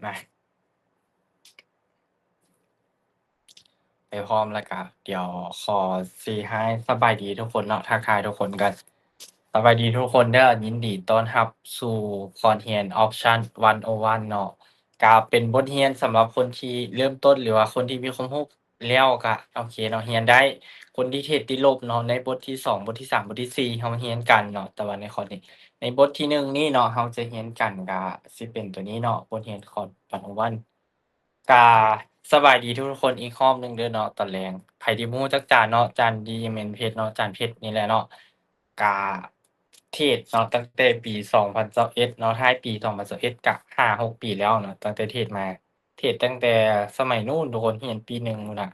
นะไปพร้อมแล้วก็เดี๋ยวขอสิให้สบายดีทุกคนเนาะทักทายทุกคนกันสบายดีทุกคนเด้อยินดีต้อนรับสู่คอนเรียน Option 101เนาะก็เป็นบทเรียนสำหรับคนที่เริ่มต้นหรือว่าคนที่มีความรู้แล้วก็โอเคเนาะเรียนได้คนที่เทรดติดลบเนาะในบทที่2บทที่3บทที่4เราเรียนกันเนาะแต่ว่าในคอร์สนี้ในบทที่1นี่เนาะเราจะเรียนกันก็สิเป็นตัวนี้เนาะบทเรียนคอร์ส101ก็สบายดีทุกๆคนอีกรอบหนึ่งเด้อเนาะตอนแลงไผที่บ่รู้จักจานเนาะจานดีเมนเพชรเนาะจานเพชรนี่แหละเนาะก็เทรดเนาะตั้งแต่ปี2021เนาะท้ายปี2021ก็5-6ปีแล้วเนาะตั้งแต่เทรดมาเทรดตั้งแต่สมัยนู้นทุกคนเรียนปี1นู่นน่ะ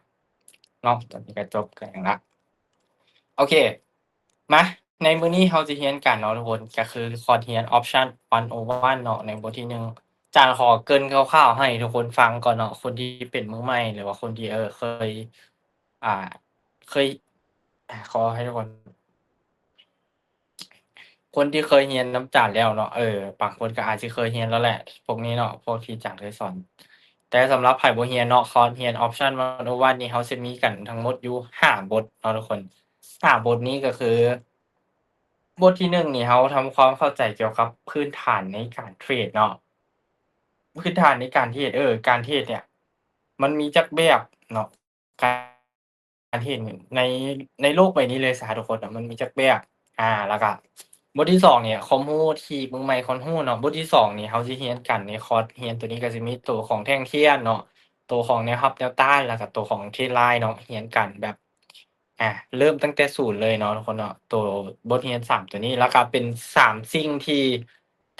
เนาะตอนนี้ก็จบกันแล้ว โอเคมาในมื้อนี้เราสิเรียนกันเนาะทุกคนก็คือคอร์สเรียน Option 101เนาะในบทที่1อาจารย์ขอเกริ่นคร่าวๆให้ทุกคนฟังก่อนเนาะคนที่เป็นมือใหม่หรือว่าคนที่ยอ่าเคยขอให้ทุกคนคนที่เคยเรียนนำอาจารย์แล้วเนาะบางคนก็อาจสิเคยเรียนแล้วแหละพวกนี้เนาะพวกที่อาจารย์เคยสอนแต่สำหรับไผบ่เรียนเนาะคอร์สเรียน Option 101นี่เราสิมีกันทั้งหมดอยู่5บทเนาะทุกคน5บทนี้ก็คือบทที่1นี่เราทำความเข้าใจเกี่ยวกับพื้นฐานในการเทรดเนาะพื้นฐานในการเทรดการเทรดเนี่ยมันมีจักแบบเนาะการเทรดนี่ในโลกใบนี้เลยสาทุกคนอะมันมีจักแบบแล้วก็บทที่2เนี่ยความรู้ที่มือใหม่ควรรู้เนาะบทที่2นี่เราสิเรียนกันในคอร์สเรียนตัวนี้ก็สิมีตัวของแท่งเทียนเนาะตัวของแนวรับแนวต้านแล้วก็ตัวของเทรนไลน์เนาะเรียนกันแบบ เริ่มตั้งแต่ศูนย์เลยเนาะทุกคนเนาะตัวบทเรียน3ตัวนี้แล้วก็เป็น3สิ่งที่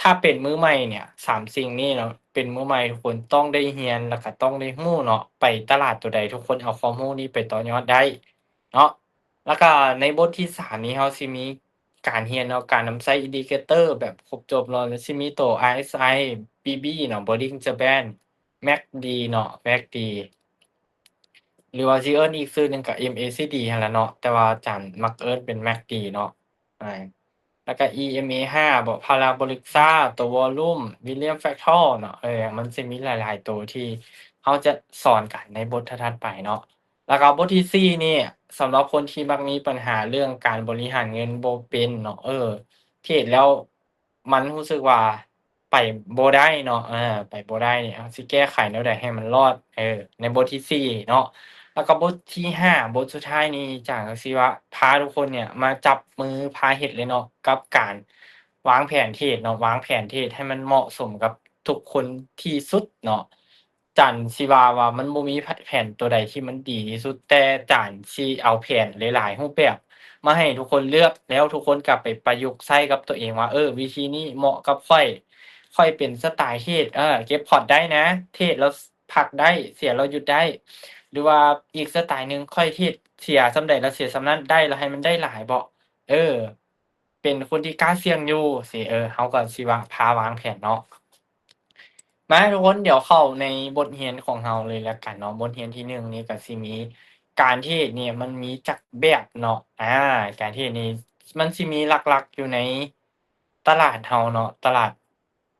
ถ้าเป็นมือใหม่เนี่ย3สิ่งนี้เนาะเป็นมือใหม่ทุกคนต้องได้เรียนแล้วก็ต้องได้รู้เนาะไปตลาดตัวใดทุกคนเอาความรู้นี้ไปต่อยอดได้เนาะแล้วก็ในบทที่3นี้เราสิมีการเรียนเนาะการนำใช้ Indicator แบบครบจบเนาะแล้วสิมีตัว RSI BB เนาะ Bollinger Band MACD เนาะ MACD หรือว่าสิเอิ้นอีกชื่อหนึ่งก็ MACD หั้นล่ะเนาะแต่ว่าอาจารย์มักเอิ้นเป็น MACD เนาะอาแล้วก็ EMA5 บ่ Parabolica ตัว Volume Williams Fractal เนาะมันสิมีหลายๆตัวที่เราจะสอนกันในบทถัดๆไปเนาะแล้วก็บทที่4นี่สำหรับคนที่มักมีปัญหาเรื่องการบริหารเงินบ่เป็นเนาะเทรดแล้วมันรู้สึกว่าไปบ่ได้เนาะไปบ่ได้เนี่ยเราสิแก้ไขแนวใดให้มันรอดในบทที่4เนาะ แล้วก็บทที่5บทสุดท้ายนี่จากสิว่าพาทุกคนเนี่ยมาจับมือพาเฮ็ดเลยเนาะกับการวางแผนเทรดเนาะวางแผนเทรดให้มันเหมาะสมกับทุกคนที่สุดเนาะจั่นสิว่ามันบ่มีแผนตัวใดที่มันดีที่สุดแต่จั่นสิเอาแผนหลายๆรูปแบบมาให้ทุกคนเลือกแล้วทุกคนก็ไปประยุกต์ใช้กับตัวเองว่าวิธีนี้เหมาะกับข้อยเป็นสไตล์เทรดเก็บพอร์ตได้นะเทรดแล้วพักได้เสียแล้วหยุดได้ หรือว่าอีกสไตล์หนึ่งค่อยที่เสียส่ำใดแล้วเสียส่ำนั้นได้แล้วให้มันได้หลายบ่เออเป็นคนที่กล้าเสี่ยงอยู่สิเราก็สิว่าพาวางแผนเนาะมาทุกคนเดี๋ยวเข้าในบทเรียนของเราเลยแล้วกันเนาะบทเรียนที่1นี่ก็สิมีการเทรดเนี่ยมันมีจักแบบเนาะการเทรดนี่มันสิมีหลักๆอยู่ในตลาดเราเนาะตลาด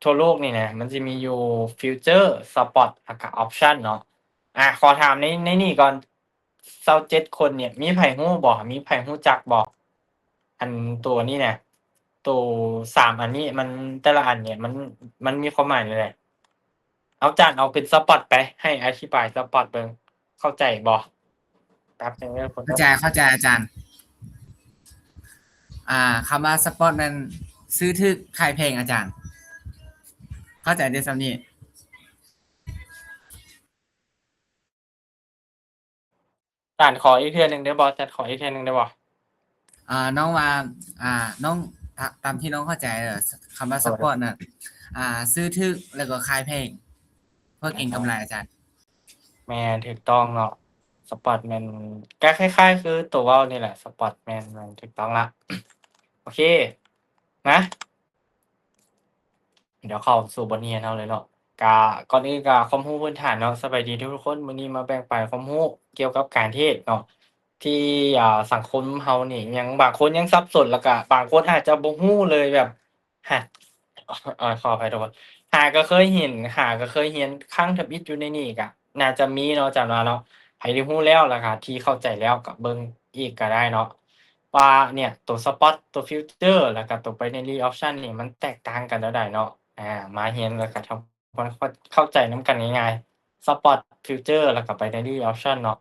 ทั่วโลกนี่นะมันสิมีอยู่ฟิวเจอร์สปอตแล้วก็ออปชันเนาะ ขอถามในนี่ก่อน27คนเนี่ยมีไผรู้บ่มีไผรู้จักบ่อันตัวนี้น่ะตัว3อันนี้มันแต่ละอันเนี่ยมันมีความหมายจั่งใดเอาจานเอาเป็นสปอตไปให้อธิบายสปอตเบิ่งเข้าใจบ่แป๊บหนึ่งเด้อคนเด้อเข้าใจอาจารย์คำว่าสปอร์ตนั้นซื้อถึกขายแพงอาจารย์เข้าใจได้ซำนี้จานขออีกเทื่อหนึ่งได้บ่จานขออีกเทื่อหนึ่งได้บ่น้องว่าน้องตามที่น้องเข้าใจคำว่าสปอร์ตน่ะซื้อถึกแล้วก็ขายแพงเพื่อเก็งกำไรอาจารย์แม่นถูกต้องเนาะสปอตแม่นก็คล้ายๆคือตัวเว้านี่แหละสปอตแม่นถูกต้องแล้วโอเคนะเดี๋ยวเข้าสู่บทเรียนเราเลยเนาะก็ก่อนอื่นก็ความรู้พื้นฐานเนาะสบายดีทุกๆคนมื้อนี้มาแบ่งปันความรู้เกี่ยวกับการเทรดเนาะที่สังคมเรานี่ยังบางคนยังสับสนแล้วก็บางคนอาจจะบ่รู้เลยแบบหาขออภัยทุกคน ก็เคยเห็นก็เคยเห็นครั้งทวิตอยู่ในนี่ก็น่าจะมีเนาะจั่นว่าเนาะไผที่รู้แล้วแล้วก็ที่เข้าใจแล้วก็เบิ่งอีกก็ได้เนาะว่าเนี่ยตัวสปอตตัวฟิวเจอร์แล้วก็ตัว binary option นี่มันแตกต่างกันแนวใดเนาะมาเรียนแล้วก็ทำความเข้าใจนำกันง่ายๆ Spot Future แล้วก็ binary option เนาะ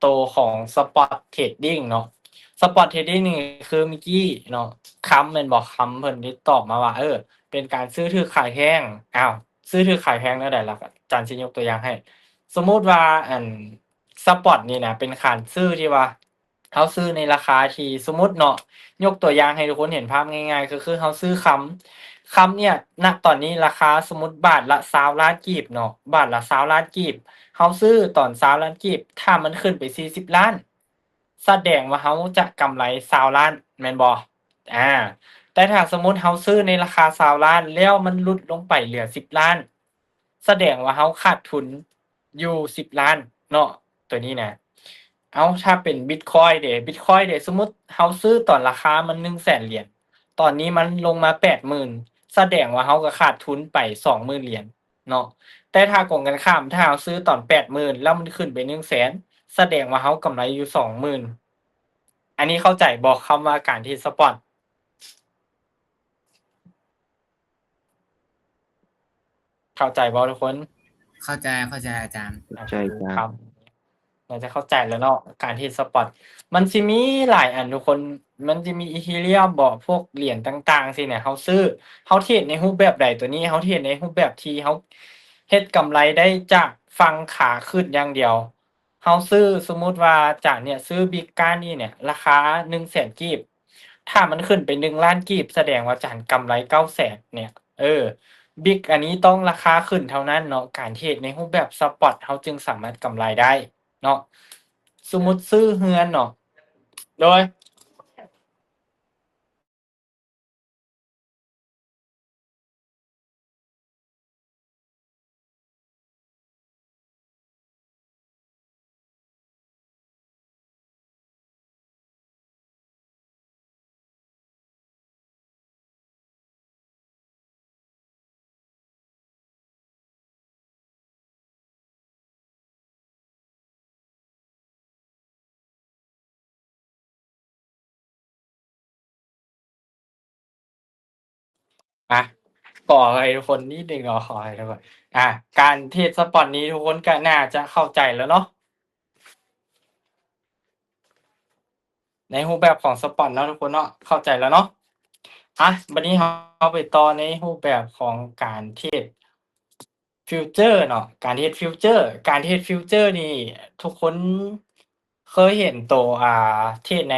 ตัวของ Spot Trading เนาะ Spot Trading นี่คือเมื่อกี้เนาะคำแม่นบ่คำเพิ่นที่ตอบมาว่าเป็นการซื้อถือขายแพงอ้าวซื้อถือขายแพงแนวใดล่ะอาจารย์สิยกตัวอย่างให้สมมุติว่าสปอตนี่น่ะเป็นการซื้อที่ว่าเราซื้อในราคาที่สมมุติเนาะยกตัวอย่างให้ทุกคนเห็นภาพง่ายๆก็คือเราซื้อคำเนี่ยณตอนนี้ราคาสมมุติบาทละ20,000,000กีบเนาะบาทละ20,000,000กีบเราซื้อตอน20,000,000กีบถ้ามันขึ้นไป40,000,000แสดงว่าเราจะกำไร20,000,000แม่นบ่อา แต่ถ้าสมมุติเราซื้อในราคา20,000,000แล้วมันหลุดลงไปเหลือ10,000,000แสดงว่าเราขาดทุนอยู่10,000,000เนาะตัวนี้นะอ้าวถ้าเป็นบิตคอยน์บิตคอยน์สมมุติเราซื้อตอนราคามัน 100,000 เหรียญตอนนี้มันลงมา 80,000แสดงว่าเราก็ขาดทุนไป 20,000 เหรียญเนาะแต่ถ้ากงกันข้ามถ้าเราซื้อตอน 80,000แล้วมันขึ้นไป 100,000แสดงว่าเรากำไรอยู่ 20,000อันนี้เข้าใจบ่คำว่าการเทรดสปอต เข้าใจบ่ทุกคน เข้าใจอาจารย์ เข้าใจครับ ครับน่าจะเข้าใจแล้วเนาะการเทรดสปอตมันสิมีหลายอันทุกคน มันสิมี Ethereum บ่พวกเหรียญต่างๆสิเนี่ยเราซื้อเราเทรดในรูปแบบใดตัวนี้เราเทรดในรูปแบบที่เราเฮ็ดกำไรได้จากฝั่งขาขึ้นอย่างเดียวเราซื้อสมมุติว่าจากเนี่ยซื้อ Bitcoin นี่เนี่ยราคา 100,000 กีบถ้ามันขึ้นไป1,000,000กีบแสดงว่าอาจารย์กำไร 900,000เนี่ยบิ๊กอันนี้ต้องราคาขึ้นเท่านั้นเนาะการเทรดในรูปแบบสปอตเขาจึงสามารถกำไรได้เนาะสมมุติซื้อเรือนเนาะโดยขอให้ทุกคนนิดหนึ่งเนาะขอให้ทุกคนการเทรดสปอตนี้ทุกคนก็น่าจะเข้าใจแล้วเนาะในรูปแบบของสปอตเนาะทุกคนเนาะเข้าใจแล้วเนาะบัดนี้เราไปต่อในรูปแบบของการเทรดฟิวเจอร์เนาะการเทรดฟิวเจอร์นี่ทุกคนเคยเห็นตัวเทรดใน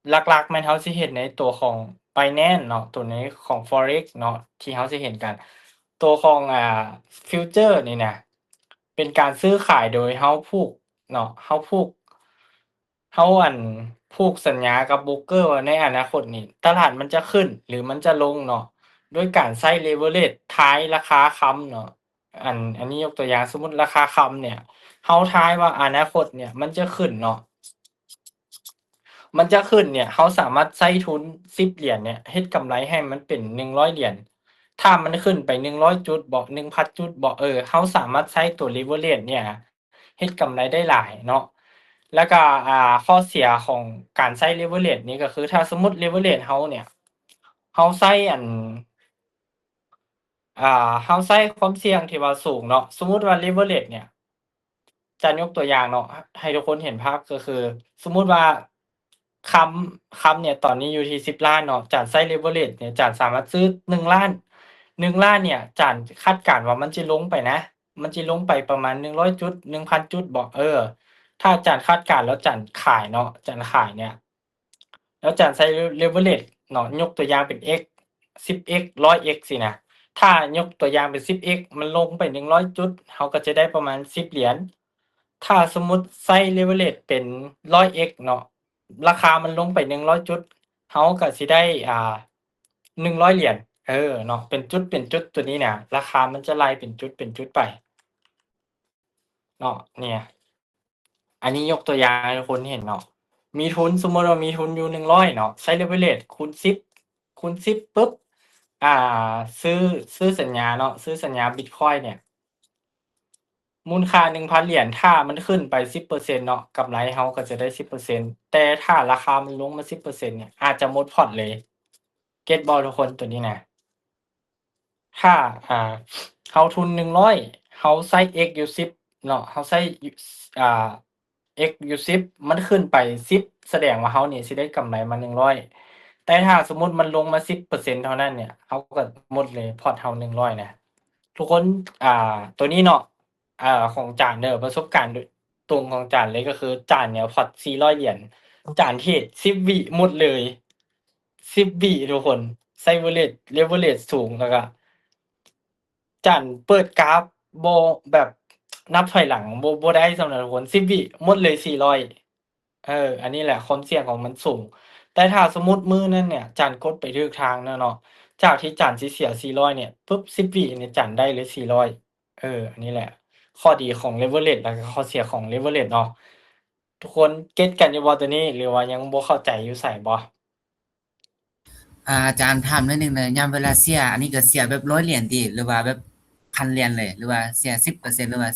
หลักๆแม่นเราสิเห็นในตัวของ Binance เนาะตัวในของ Forex เนาะที่เราสิเห็นกันตัวของฟิวเจอร์นี่น่ะเป็นการซื้อขายโดยเราผูกเนาะเราผูกสัญญากับโบรกเกอร์ว่าในอนาคตนี่ตลาดมันจะขึ้นหรือมันจะลงเนาะด้วยการใช้ leverage ทายราคาค้ำเนาะอันนี้ยกตัวอย่างสมมุติราคาค้ำเนี่ยเราทายว่าอนาคตเนี่ยมันจะขึ้นเนาะมันจะขึ้นเนี่ยเราสามารถใช้ทุน10เหรียญเนี่ยเฮ็ดกำไรให้มันเป็น100เหรียญถ้ามันขึ้นไป100จุดบ่ 1,000 จุดบ่เราสามารถใช้ตัว leverage เนี่ยเฮ็ดกำไรได้หลายเนาะแล้วก็ข้อเสียของการใช้ leverage นี่ก็คือถ้าสมมุติ leverage เราเนี่ยเราใช้เราใช้ความเสี่ยงที่ว่าสูงเนาะสมมุติว่า leverage เนี่ยจะยกตัวอย่างเนาะให้ทุกคนเห็นภาพก็คือสมมุติว่าคำเนี่ยตอนนี้อยู่ที่10,000,000เนาะจั่นใช้ leverage เนี่ยจั่นสามารถซื้อ1,000,000 1,000,000เนี่ยจั่นคาดการณ์ว่ามันสิลงไปนะมันสิลงไปประมาณ100จุด 1,000 จุดบ่ถ้าจั่นคาดการณ์แล้วจั่นขายเนาะจั่นขายเนี่ยแล้วจั่นใช้leverage เนาะยกตัวอย่างเป็น x 10x 100x สินะถ้ายกตัวอย่างเป็น 10x มันลงไป100จุดเราก็จะได้ประมาณ10เหรียญถ้าสมมุติใช้ leverage เป็น 100x เนาะราคามันลงไป100จุดเราก็สิได้100เหรียญเนาะเป็นจุดตัวนี้เนี่ยราคามันจะไล่เป็นจุดไปเนาะเนี่ยอันนี้ยกตัวอย่างให้ทุกคนเห็นเนาะมีทุนสมมุติว่ามีทุนอยู่100เนาะใช้ leverage คูณ10ปุ๊บ อ่า ซื้อ ซื้อสัญญาเนาะ ซื้อสัญญาบิตคอยน์เนี่ย มูลค่า 1,000 เหรียญ ถ้ามันขึ้นไป 10% เนาะ กำไรเราก็จะได้ 10% แต่ถ้าราคามันลงมา 10% เนี่ย อาจจะหมดพอร์ตเลย เก็ตบ่ทุกคนตัวนี้น่ะ ถ้า เราทุน 100 เราใส่ X อยู่ 10 เนาะ เราใส่อยู่ อ่า X อยู่ 10 มันขึ้นไป 10 แสดงว่าเรานี่สิได้กำไรมา 100 แต่ถ้าสมมุติมันลงมา 10% เท่านั้นเนี่ย เราก็หมดเลยพอร์ตเรา 100 น่ะ ทุกคน ตัวนี้เนาะ ของจานเด้อ ประสบการณ์โดยตรงของจานเลยก็คือจานเนี่ยพอร์ต 400 เหรียญ จานเทรด 10 วิหมดเลย 10 วิทุกคน ใช้ leverage สูง แล้วก็ จานเปิดกราฟบ่แบบนับถอยหลังบ่ได้ซ้ำนะทุกคน 10 วิหมดเลย 400 อันนี้แหละความเสี่ยงของมันสูง แต่ถ้าสมมุติมื้อนั้นเนี่ยจานกดไปถูกทางแล้วเนาะ จากที่จานสิเสีย 400 เนี่ย ปุ๊บ 10 วิเนี่ยจานได้เลย 400 อันนี้แหละ ข้อดีของ leverage แล้วก็ข้อเสียของ leverage เนาะ ทุกคนเก็ตกันอยู่บ่ตัวนี้ หรือว่ายังบ่เข้าใจอยู่ไสบ่? อาจารย์ถามหน่อยหนึ่งเลยยามเวลาเสีย อันนี้ก็เสียแบบ100 เหรียญติ หรือว่าแบบ 1,000 เหรียญเลย หรือว่าเสีย 10% หรือว่า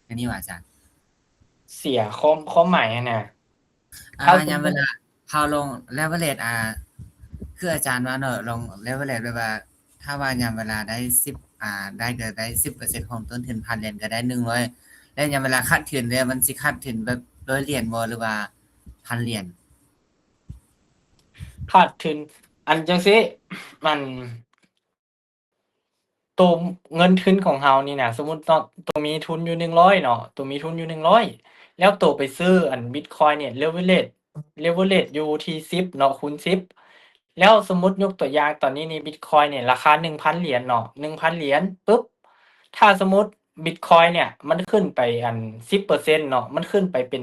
อันนี้ว่าอาจารย์ เสียความหมายอะน่ะ ถ้าส ยาม ม เว มุติ ลาเราลง leverage คืออาจารย์ว่าเนาะ ลง leverage แบบว่า ถ้าว่ายามเวลาได้ ได้ก็ได้ 10% ของต้นทุน 1,000 เหรียญก็ได้ 100 แล้วยามเวลาขาดทุนเนี่ยมันสิขาดทุนแบบ100 เหรียญบ่ หรือว่า 1,000 เหรียญ? ขาดทุน อันจั่งซี้ มัน ตัวเงินทุนของเรานี่น่ะ สมมุติเนาะ ตัวมีทุนอยู่ 100 เนาะ ตัวมีทุนอยู่ 100 แล้วตัวไปซื้ออันบิตคอยน์เนี่ย leverage อยู่ที่ 10 เนาะ คูณ 10 แล้วสมมุติยกตัวอย่างตอนนี้นี่บิตคอยน์เนี่ยราคา 1,000 เหรียญเนาะ 1,000 เหรียญปุ๊บ ถ้าสมมุติบิตคอยน์เนี่ยมันขึ้นไป 10% เนาะ มันขึ้นไปเป็น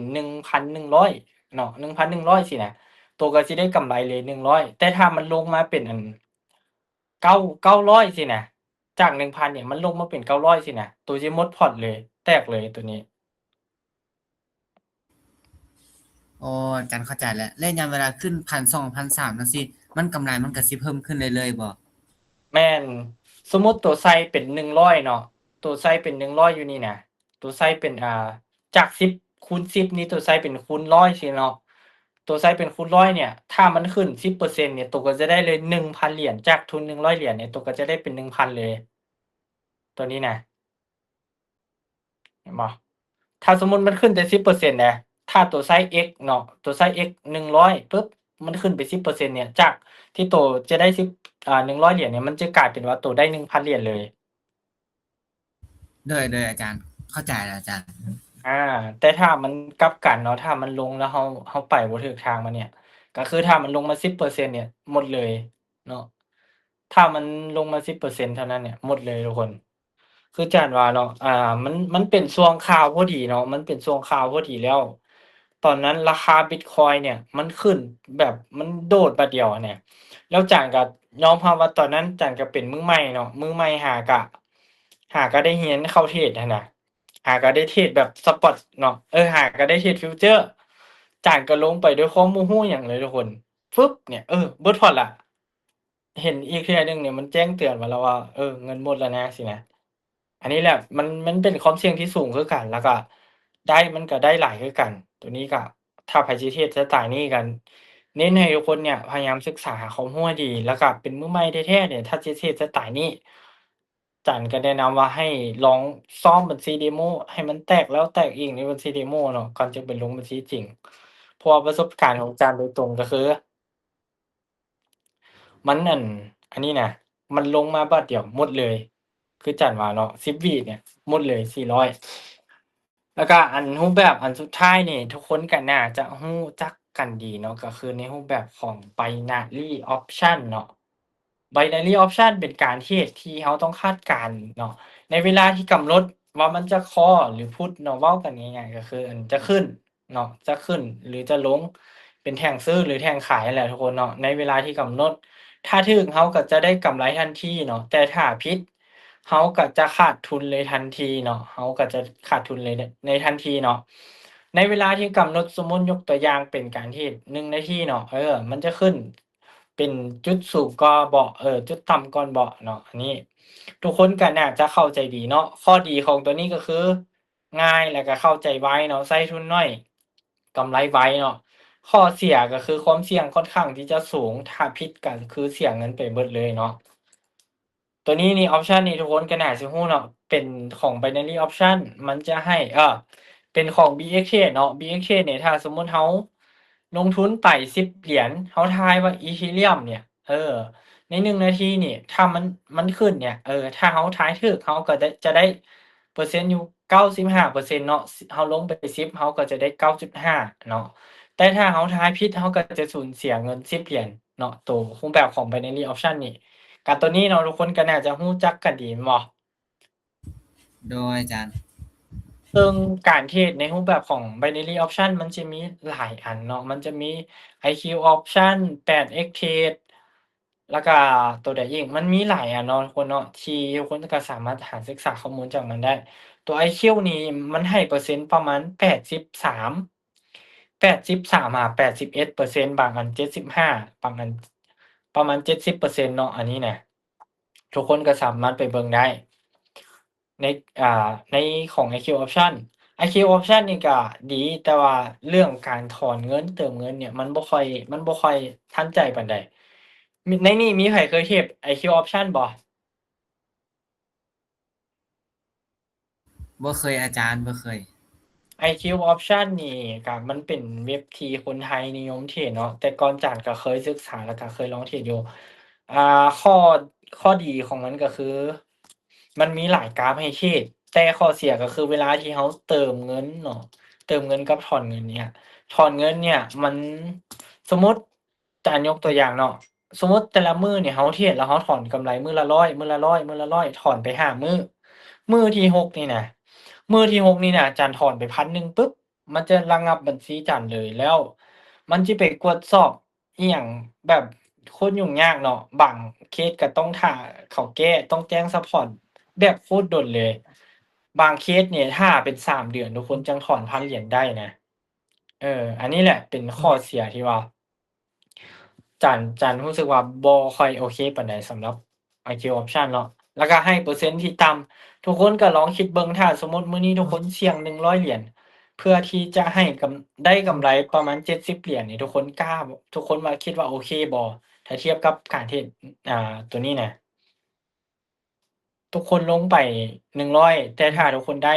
1,100 เนาะ 1,100 ซี้น่ะ ตัวก็สิได้กำไรเลย 100 แต่ถ้ามันลงมาเป็นอัน 900 ซี้น่ะ จาก 1,000 เนี่ยมันลงมาเป็น 900 ซี้น่ะ ตัวสิหมดพอร์ตเลย แตกเลยตัวนี้ อ๋อ อาจารย์เข้าใจแล้ว แล้วยามเวลาขึ้น 1,200 1,300 จั่งซี้ มันกำไรมันก็สิเพิ่มขึ้นเรื่อยๆบ่? แม่น สมมุติตัวใส่เป็น 100 เนาะ ตัวใส่เป็น 100 อยู่นี่น่ะ ตัวใส่เป็น จาก 10 คูณ 10 นี่ตัวใส่เป็นคูณ 100 ซี้เนาะ ตัวใส่เป็นคูณ 100 เนี่ย ถ้ามันขึ้น 10% เนี่ย ตัวก็จะได้เลย 1,000 เหรียญ จากทุน 100 เหรียญเนี่ย ตัวก็จะได้เป็น 1,000 เลย ตัวนี้น่ะ เห็นบ่? ถ้าสมมุติมันขึ้นแต่ 10% นะ ถ้าตัวใส่ X เนาะ ตัวใส่ X 100 ปุ๊บ มันขึ้นไป 10% เนี่ย จากที่ตัวจะได้100 เหรียญเนี่ย มันจะกลายเป็นว่าตัวได้ 1,000 เหรียญเลย โดยอาจารย์ เข้าใจแล้วอาจารย์ แต่ถ้ามันกลับกันเนาะ ถ้ามันลงแล้วเราไปบ่ถูกทางมันเนี่ย ก็คือถ้ามันลงมา 10% เนี่ย หมดเลยเนาะ ถ้ามันลงมา 10% เท่านั้นเนี่ย หมดเลยทุกคน คือจั่นว่าเนาะ มันเป็นช่วงข่าวพอดีเนาะ มันเป็นช่วงข่าวพอดีแล้ว ตอนนั้นราคาบิตคอยน์เนี่ยมันขึ้นแบบมันโดดบัดเดียวอะแหน่ แล้วจ๊านก็ยอมรับว่าตอนนั้นจ๊านก็เป็นมือใหม่เนาะ มือใหม่หาก็ได้เรียนเข้าเทรดหั้นน่ะ หาก็ได้เทรดแบบสปอตเนาะ หาก็ได้เทรดฟิวเจอร์ จ๊านก็ลงไปด้วยความบ่รู้หยังเลยทุกคน ฟึบเนี่ย เบิดพอร์ตแล้ว เห็นอีกเทื่อหนึ่งเนี่ยมันแจ้งเตือนมาแล้วว่า เงินหมดแล้วนะซี้นะ อันนี้แหละมันเป็นความเสี่ยงที่สูงคือกัน แล้วก็มันก็ได้หลายคือกัน ตัวนี้ก็ถ้าไผสิเทรดสไตล์นี้ก็เน้นให้ทุกคนเนี่ยพยายามศึกษาข้อมูลให้ดี แล้วก็เป็นมือใหม่แท้ ๆ เนี่ย ถ้าจะเทรดสไตล์นี้ จ๊านก็แนะนำว่าให้ลองซ้อมบัญชี Demo ให้มันแตกแล้วแตกอีกในบัญชี Demo เนาะ ก่อนจะไปลงบัญชีจริง เพราะว่าประสบการณ์ของจ๊านโดยตรงก็คือ มันนั่น อันนี้น่ะ มันลงมาบัดเดียวหมดเลย คือจ๊านว่าเนาะ 10 วิเนี่ยหมดเลย 400 แล้วก็อันรูปแบบอันสุดท้ายนี่ ทุกคนก็น่าจะรู้จักกันดีเนาะ ก็คือในรูปแบบของ Binary Option เนาะ Binary Option เป็นการเทรดที่เราต้องคาดการณ์เนาะ ในเวลาที่กำหนดว่ามันจะ Call หรือ Put เนาะ เว้ากันง่าย ๆ ก็คืออันจะขึ้นเนาะ จะขึ้นหรือจะลง เป็นแท่งซื้อหรือแท่งขายนั่นแหละทุกคนเนาะ ในเวลาที่กำหนด ถ้าถูกเราก็จะได้กำไรทันทีเนาะ แต่ถ้าผิดเราก็จะขาดทุนเลยทันทีเนาะ เราก็จะขาดทุนเลยในทันทีเนาะ ในเวลาที่กำหนด สมมุติยกตัวอย่างเป็นการเทรด 1 นาทีเนาะ มันจะขึ้น เป็นจุดสูงกว่าเบาะจุดต่ำก่อนเบาะเนาะอันนี้ทุกคนก็น่าจะเข้าใจดีเนาะข้อดีของตัวนี้ก็คือง่ายแล้วก็เข้าใจไวเนาะใช้ทุนน้อยกำไรไวเนาะข้อเสียก็คือความเสี่ยงค่อนข้างที่จะสูงถ้าผิดก็คือเสียเงินไปเบิดเลยเนาะ ตัวนี้นี่ออปชันนี่ทุกคนก็น่าสิรู้เนาะเป็นของ binary option มันจะให้เป็นของ BXK เนาะ BXK เนี่ยถ้าสมมุติเราลงทุนไป10เหรียญเราทายว่า Ethereum เนี่ยใน1นาทีนี่ถ้ามันขึ้นเนี่ยถ้าเราทายถูกเราก็จะได้เปอร์เซ็นต์อยู่95%เนาะเราลงไป10เราก็จะได้9.5เนาะแต่ถ้าเราทายผิดเราก็จะสูญเสียเงิน10เหรียญเนาะตัวรูปแบบของ binary option นี่ กับตัวนี้เนาะทุกคนก็น่าจะรู้จักกันดีแม่นบ่โดยอาจารย์ซึ่งการเทรดในรูปแบบของ binary option มันจะมีหลายอันเนาะมันจะมี IQ option 8x trade แล้วก็ตัวใดอีกมันมีหลายอันเนาะทุกคนเนาะที่ทุกคนก็สามารถหาศึกษาข้อมูลจากมันได้ตัว IQ นี่มันให้เปอร์เซ็นต์ประมาณ83 83หา81%บางอัน75บางอันประมาณ70%เนาะอันนี้น่ะทุกคนก็สามารถไปเบิ่งได้ในในของ IQ Option IQ Option นี่ก็ดีแต่ว่าเรื่องการถอนเงินเติมเงินเนี่ยมันบ่ค่อยทันใจปานใดในนี้มีไผเคยเทรด IQ Option บ่ บ่เคยอาจารย์บ่เคย IQ Option นี่ก็มันเป็นเว็บที่คนไทยนิยมเทรดเนาะแต่ก่อนจากก็เคยศึกษาแล้วก็เคยลองเทรดอยู่ข้อดีของมันก็คือมันมีหลายกราฟให้เทรดแต่ข้อเสียก็คือเวลาที่เราเติมเงินเนาะเติมเงินกับถอนเงินเนี่ยถอนเงินเนี่ยมันสมมุติอาจารย์ยกตัวอย่างเนาะสมมุติแต่ละมื้อเนี่ยเราเทรดแล้วเราถอนกำไรมื้อละ100มื้อละ100มื้อละ100ถอนไป5มื้อมื้อที่6นี่น่ะ มื้อที่6นี่น่ะจันถอนไป1,000ปึ๊บมันจะระงับบัญชีจันเลยแล้วมันสิไปกดสอบอิหยังแบบโคตรยุ่งยากเนาะบางเคสก็ต้องท่าเขาแก้ต้องแจ้งซัปพอร์ตแบบโคตรดนเลยบางเคสเนี่ยท่าเป็น3เดือนทุกคนจังถอน1,000 เหรียญได้นะอันนี้แหละเป็นข้อเสียที่ว่าจันรู้สึกว่าบ่ค่อยโอเคปานใดสำหรับ IQ Option เนาะแล้วก็ให้เปอร์เซ็นต์ที่ต่ำ ทุกคนก็ลองคิดเบิ่งถ้าสมมุติมื้อนี้ทุกคนเสี่ยง100เหรียญเพื่อที่จะให้ได้กำไรประมาณ70เหรียญนี่ทุกคนกล้าบ่ทุกคนว่าคิดว่าโอเคบ่ถ้าเทียบกับการเทรดตัวนี้น่ะทุกคนลงไป100แต่ถ้าทุกคนได้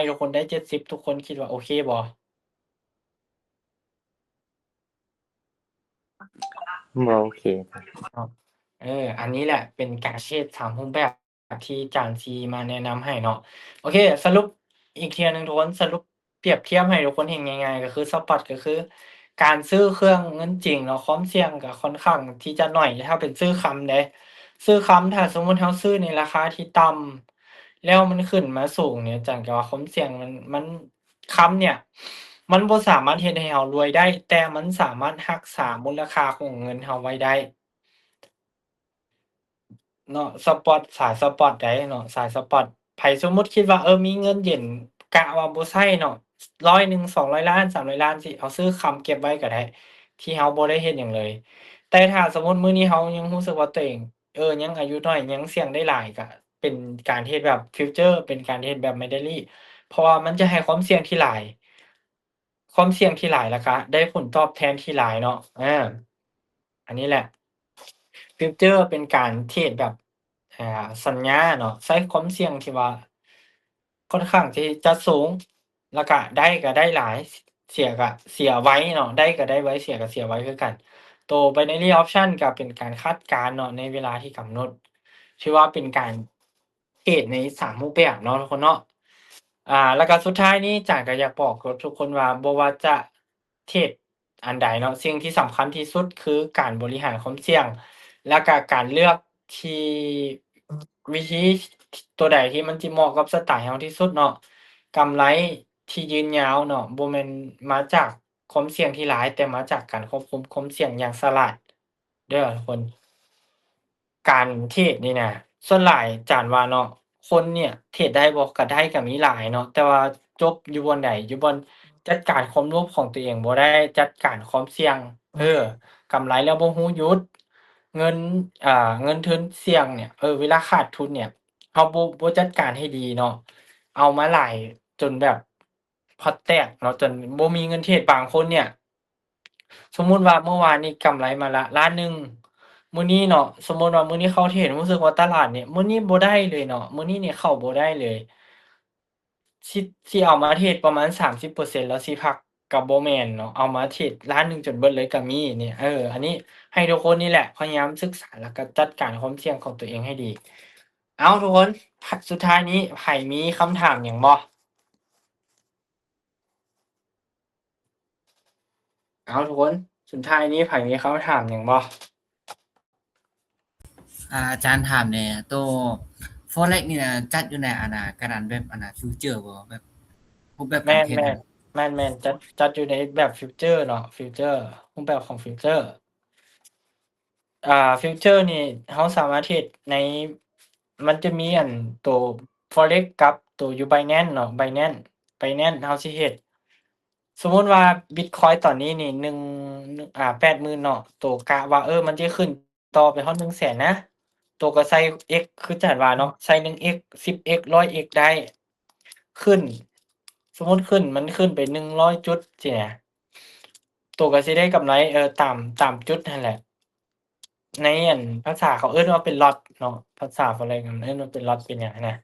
70ทุกคนคิดว่าโอเคบ่ บ่โอเคครับอันนี้แหละเป็นการเชด3รูปแบบที่จานซีมาแนะนำให้เนาะโอเคสรุปอีกเที่ยหนึ่งทุกคนสรุปเปรียบเทียบให้ทุกคนเห็นง่ายๆก็คือสปอตก็คือการซื้อเครื่องเงินจริงเนาะความเสี่ยงก็ค่อนข้างที่จะน้อยถ้าเป็นซื้อคำเดะซื้อคำถ้าสมมุติเราซื้อในราคาที่ต่ำแล้วมันขึ้นมาสูงเนี่ยจั่นก็ว่าความเสี่ยงมันคำเนี่ยมันบ่สามารถเฮ็ดให้เรารวยได้แต่มันสามารถรักษามูลค่าของเงินเราไว้ได้ เนาะสปอร์ตสายสปอร์ตได้เนาะสายสปอร์ตไผสมมุติคิดว่ามีเงินเย็นกะว่าบ่ใช้เนาะ100 200,000,000 300,000,000สิเอาซื้อคำเก็บไว้ก็ได้ที่เราบ่ได้เฮ็ดหยังเลยแต่ถ้าสมมุติมื้อนี้เรายังรู้สึกว่าตัวเองยังอายุน้อยยังเสี่ยงได้หลายก็เป็นการเทรดแบบฟิวเจอร์เป็นการเทรดแบบ Binary เพราะว่ามันจะให้ความเสี่ยงที่หลายความเสี่ยงที่หลายแล้วก็ได้ผลตอบแทนที่หลายเนาะอันนี้แหละฟิวเจอร์เป็นการเทรดแบบสัญญาเนาะใช้ความเสี่ยงที่ว่าค่อนข้างที่จะสูงแล้วก็ได้หลายเสียก็เสียไว้เนาะได้ก็ได้ไว้เสียก็เสียไว้คือกันตัว binary option ก็เป็นการคาดการณ์เนาะในเวลาที่กำหนดที่ว่าเป็นการเทรดใน3รูปแบบเนาะทุกคนเนาะแล้วก็สุดท้ายนี้จากก็อยากบอกกับทุกคนว่าบ่ว่าจะเทรดอันใดเนาะสิ่งที่สำคัญที่สุดคือการบริหารความเสี่ยง แล้วก็การเลือกที่วิธีตัวใดที่มันสิเหมาะกับสไตล์เราที่สุดเนาะกำไรที่ยืนยาวเนาะบ่แม่นมาจากความเสี่ยงที่หลายแต่มาจากการควบคุมความเสี่ยงอย่างฉลาดเด้อทุกคนการเทรดนี่น่ะส่วนหลายจ๊านว่าเนาะคนเนี่ยเทรดได้บ่ก็ได้ก็มีหลายเนาะแต่ว่าจบอยู่บ่อนใดอยู่บ่อนจัดการความโลภของตัวเองบ่ได้จัดการความเสี่ยงกำไรแล้วบ่รู้หยุด เงินเงินทุนเสี่ยงเนี่ยเวลาขาดทุนเนี่ยเราบ่จัดการให้ดีเนาะเอามาหลายจนแบบพอร์ตแตกเนาะจนบ่มีเงินเทรดบางคนเนี่ย สมมุติว่าเมื่อวานนี้กำไรมาละล้านหนึ่งมื้อนี้เนาะสมมุติว่ามื้อนี้เข้าเทรดรู้สึกว่าตลาดเนี่ยมื้อนี้บ่ได้เลยเนาะมื้อนี้เนี่ยเข้าบ่ได้เลยสิสิเอามาเทรดประมาณ30%แล้วสิพักก็บ่แม่นเนาะเอามาเทรดล้านหนึ่งจนเบิดเลยก็มีเนี่ยอันนี้ให้ทุกคนนี่แหละพยายามศึกษาแล้วก็จัดการความเสี่ยงของตัวเองให้ดีอ้าวทุกคนสุดท้ายนี้ไผมีคำถามหยังบ่อ้าวทุกคนสุดท้ายนี้ไผมีคำถามหยังบ่ อาจารย์ถามแหน่ตัว Forex นี่นะจัดอยู่ในกระดานแบบฟิวเจอร์บ่แบบรูปแบบ แม่ การ น เทรด แม่ อะ นแม่นจัดอยู่ในแบบฟิวเจอร์เนาะฟิวเจอร์รูปแบบของฟิวเจอร์ฟิวเจอร์นี่เราสามารถเทรดในมันจะมีตัว Forex กับตัวอยู่ Binance เนาะBinance เราสิเฮ็ดสมมุติว่าบิตคอยน์ตอนนี้นี่80,000เนาะตัวกะว่ามันสิขึ้นต่อไปฮอด 100,000 นะตัวก็ใส่ X คือจั่นว่าเนาะใส่ 1x 10x 100x ได้ขึ้น สมมุติมันขึ้นไป100จุดสินะตัวก็สิได้กำไรตามจุดนั่นแหละ ในภาษาเขาเอิ้นว่าเป็น Lot เนาะภาษา Forex มันเอิ้นว่าเป็น Lot เป็นหยังหั้นนะ